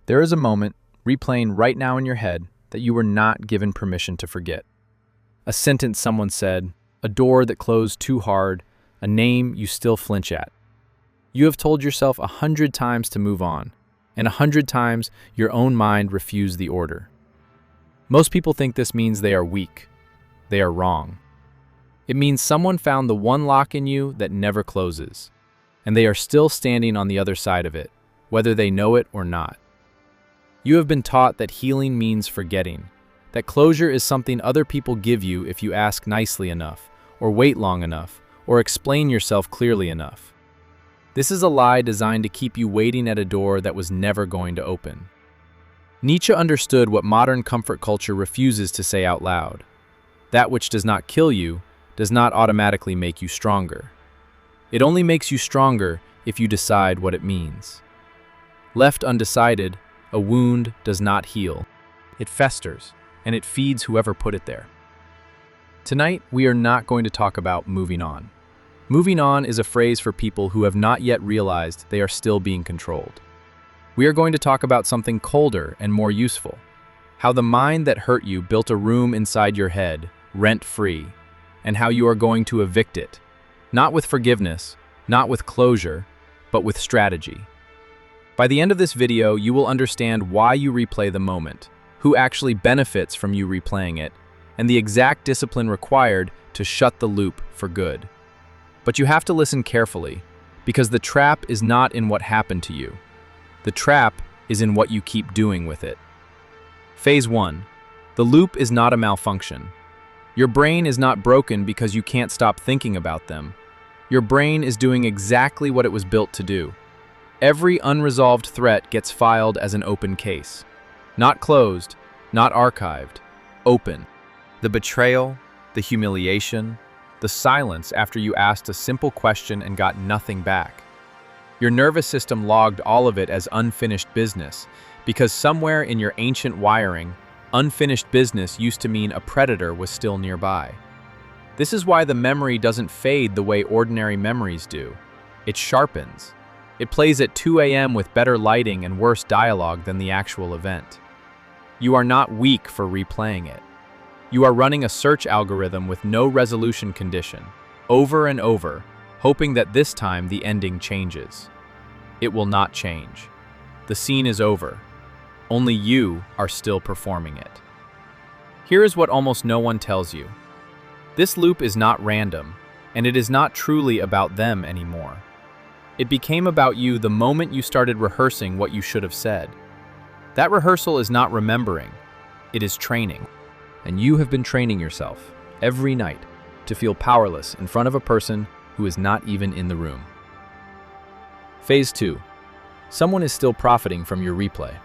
There is a moment, replaying right now in your head, that you were not given permission to forget. A sentence someone said, a door that closed too hard, a name you still flinch at. You have told yourself 100 times to move on, and 100 times your own mind refused the order. Most people think this means they are weak. They are wrong. It means someone found the one lock in you that never closes, and they are still standing on the other side of it, whether they know it or not. You have been taught that healing means forgetting, that closure is something other people give you if you ask nicely enough, or wait long enough, or explain yourself clearly enough. This is a lie designed to keep you waiting at a door that was never going to open. Nietzsche understood what modern comfort culture refuses to say out loud. That which does not kill you does not automatically make you stronger. It only makes you stronger if you decide what it means. Left undecided, a wound does not heal. It festers, and it feeds whoever put it there. Tonight, we are not going to talk about moving on. Moving on is a phrase for people who have not yet realized they are still being controlled. We are going to talk about something colder and more useful. How the mind that hurt you built a room inside your head, rent-free, and how you are going to evict it. Not with forgiveness, not with closure, but with strategy. By the end of this video, you will understand why you replay the moment, who actually benefits from you replaying it, and the exact discipline required to shut the loop for good. But you have to listen carefully, because the trap is not in what happened to you. The trap is in what you keep doing with it. Phase 1. The loop is not a malfunction. Your brain is not broken because you can't stop thinking about them. Your brain is doing exactly what it was built to do. Every unresolved threat gets filed as an open case. Not closed, not archived, open. The betrayal, the humiliation, the silence after you asked a simple question and got nothing back. Your nervous system logged all of it as unfinished business, because somewhere in your ancient wiring, unfinished business used to mean a predator was still nearby. This is why the memory doesn't fade the way ordinary memories do. It sharpens. It plays at 2 a.m. with better lighting and worse dialogue than the actual event. You are not weak for replaying it. You are running a search algorithm with no resolution condition, over and over, hoping that this time the ending changes. It will not change. The scene is over. Only you are still performing it. Here is what almost no one tells you. This loop is not random, and it is not truly about them anymore. It became about you the moment you started rehearsing what you should have said. That rehearsal is not remembering, it is training. And you have been training yourself, every night, to feel powerless in front of a person who is not even in the room. Phase 2. Someone is still profiting from your replay.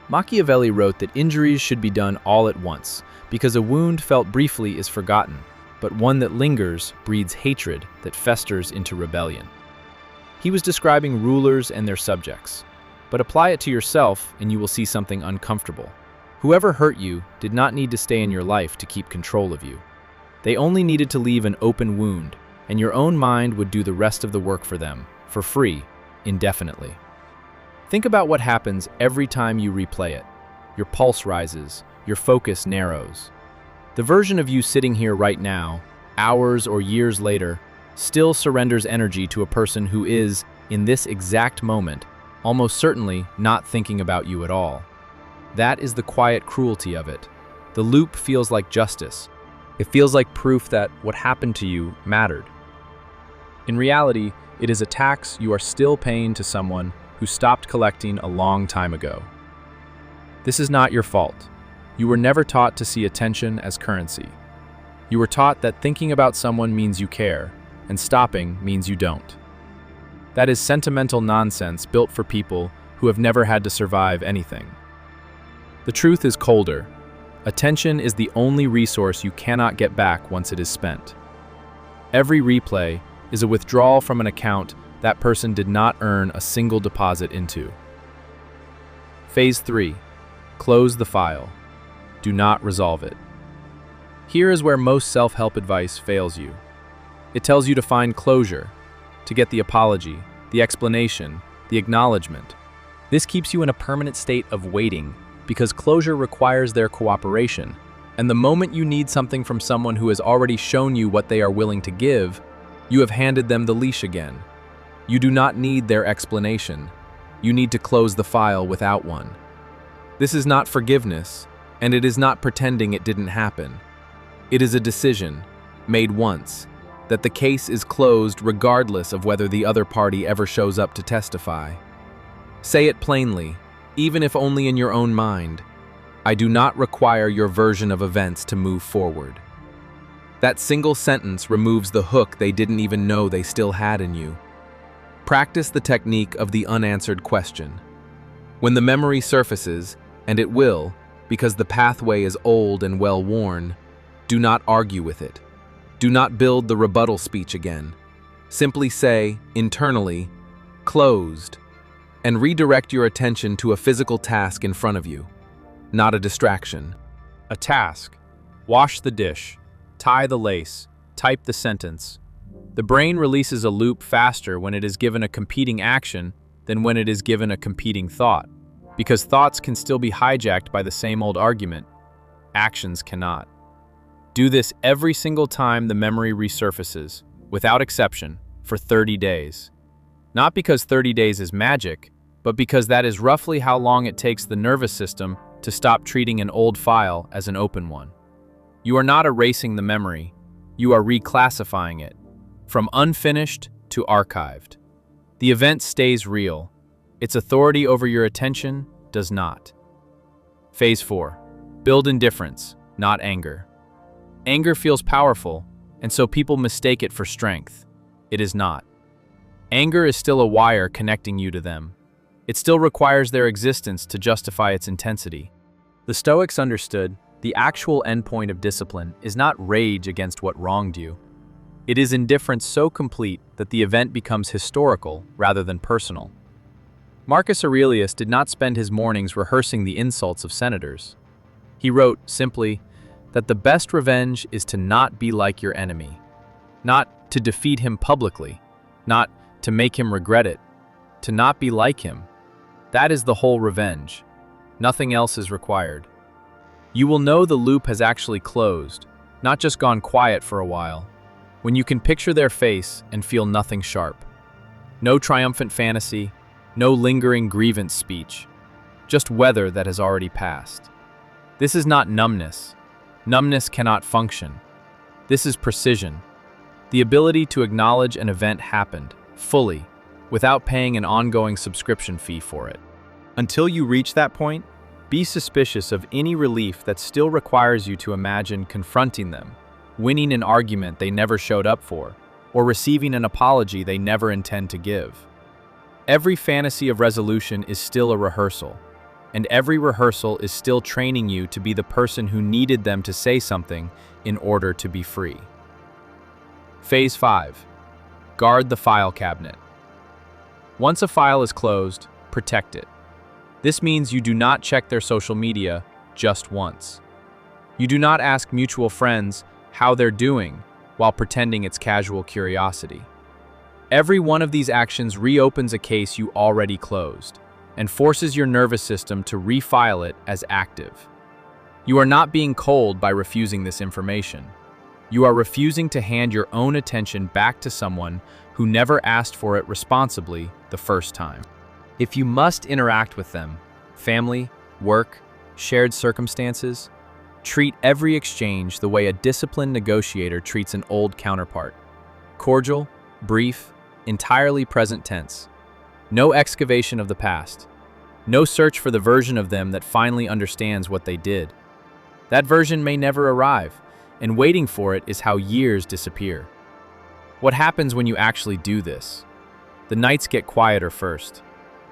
Machiavelli wrote that injuries should be done all at once, because a wound felt briefly is forgotten, but one that lingers breeds hatred that festers into rebellion. He was describing rulers and their subjects, but apply it to yourself and you will see something uncomfortable. Whoever hurt you did not need to stay in your life to keep control of you. They only needed to leave an open wound, and your own mind would do the rest of the work for them, for free, indefinitely. Think about what happens every time you replay it. Your pulse rises, your focus narrows. The version of you sitting here right now, hours or years later, still surrenders energy to a person who is, in this exact moment, almost certainly not thinking about you at all. That is the quiet cruelty of it. The loop feels like justice. It feels like proof that what happened to you mattered. In reality, it is a tax you are still paying to someone who stopped collecting a long time ago. This is not your fault. You were never taught to see attention as currency. You were taught that thinking about someone means you care, and stopping means you don't. That is sentimental nonsense built for people who have never had to survive anything. The truth is colder. Attention is the only resource you cannot get back once it is spent. Every replay is a withdrawal from an account that person did not earn a single deposit into. Phase 3. Close the file. Do not resolve it. Here is where most self-help advice fails you. It tells you to find closure, to get the apology, the explanation, the acknowledgement. This keeps you in a permanent state of waiting, because closure requires their cooperation, and the moment you need something from someone who has already shown you what they are willing to give, you have handed them the leash again. You do not need their explanation. You need to close the file without one. This is not forgiveness, and it is not pretending it didn't happen. It is a decision, made once, that the case is closed regardless of whether the other party ever shows up to testify. Say it plainly, even if only in your own mind. I do not require your version of events to move forward. That single sentence removes the hook they didn't even know they still had in you. Practice the technique of the unanswered question. When the memory surfaces, and it will, because the pathway is old and well-worn, do not argue with it. Do not build the rebuttal speech again. Simply say, internally, closed, and redirect your attention to a physical task in front of you, not a distraction. A task. Wash the dish, tie the lace, type the sentence. The brain releases a loop faster when it is given a competing action than when it is given a competing thought, because thoughts can still be hijacked by the same old argument. Actions cannot. Do this every single time the memory resurfaces, without exception, for 30 days. Not because 30 days is magic, but because that is roughly how long it takes the nervous system to stop treating an old file as an open one. You are not erasing the memory, you are reclassifying it, from unfinished to archived. The event stays real. Its authority over your attention does not. Phase 4. Build indifference, not anger. Anger feels powerful, and so people mistake it for strength. It is not. Anger is still a wire connecting you to them. It still requires their existence to justify its intensity. The Stoics understood the actual endpoint of discipline is not rage against what wronged you. It is indifference so complete that the event becomes historical rather than personal. Marcus Aurelius did not spend his mornings rehearsing the insults of senators. He wrote, simply, that the best revenge is to not be like your enemy, not to defeat him publicly, not to make him regret it, to not be like him. That is the whole revenge. Nothing else is required. You will know the loop has actually closed, not just gone quiet for a while, when you can picture their face and feel nothing sharp. No triumphant fantasy, no lingering grievance speech, just weather that has already passed. This is not numbness. Numbness cannot function. This is precision. The ability to acknowledge an event happened, fully, without paying an ongoing subscription fee for it. Until you reach that point, be suspicious of any relief that still requires you to imagine confronting them, winning an argument they never showed up for, or receiving an apology they never intend to give. Every fantasy of resolution is still a rehearsal, and every rehearsal is still training you to be the person who needed them to say something in order to be free. Phase 5. Guard the file cabinet. Once a file is closed, protect it. This means you do not check their social media just once. You do not ask mutual friends how they're doing while pretending it's casual curiosity. Every one of these actions reopens a case you already closed and forces your nervous system to refile it as active. You are not being cold by refusing this information. You are refusing to hand your own attention back to someone who never asked for it responsibly the first time. If you must interact with them, family, work, shared circumstances, treat every exchange the way a disciplined negotiator treats an old counterpart. Cordial, brief, entirely present tense. No excavation of the past. No search for the version of them that finally understands what they did. That version may never arrive, and waiting for it is how years disappear. What happens when you actually do this? The nights get quieter first.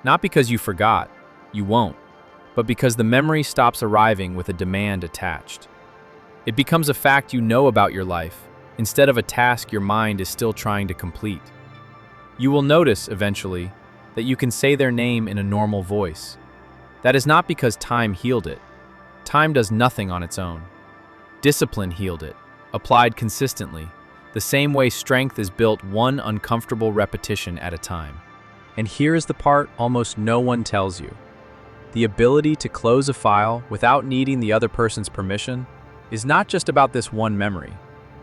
Not because you forgot, you won't, but because the memory stops arriving with a demand attached. It becomes a fact you know about your life, instead of a task your mind is still trying to complete. You will notice, eventually, that you can say their name in a normal voice. That is not because time healed it. Time does nothing on its own. Discipline healed it, applied consistently, the same way strength is built one uncomfortable repetition at a time. And here is the part almost no one tells you. The ability to close a file without needing the other person's permission is not just about this one memory.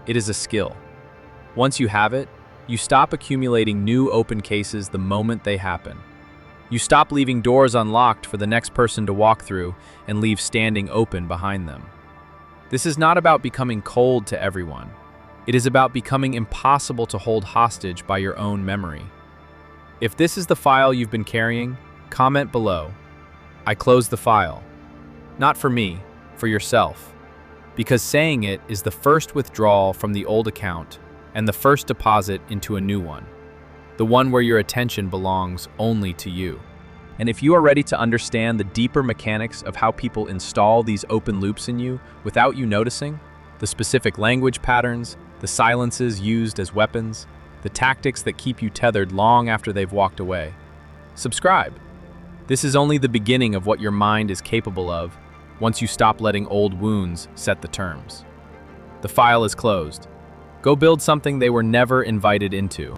It is a skill. Once you have it, you stop accumulating new open cases the moment they happen. You stop leaving doors unlocked for the next person to walk through and leave standing open behind them. This is not about becoming cold to everyone. It is about becoming impossible to hold hostage by your own memory. If this is the file you've been carrying, comment below. I close the file. Not for me, for yourself. Because saying it is the first withdrawal from the old account and the first deposit into a new one. The one where your attention belongs only to you. And if you are ready to understand the deeper mechanics of how people install these open loops in you without you noticing, the specific language patterns, the silences used as weapons, the tactics that keep you tethered long after they've walked away, subscribe. This is only the beginning of what your mind is capable of once you stop letting old wounds set the terms. The file is closed. Go build something they were never invited into.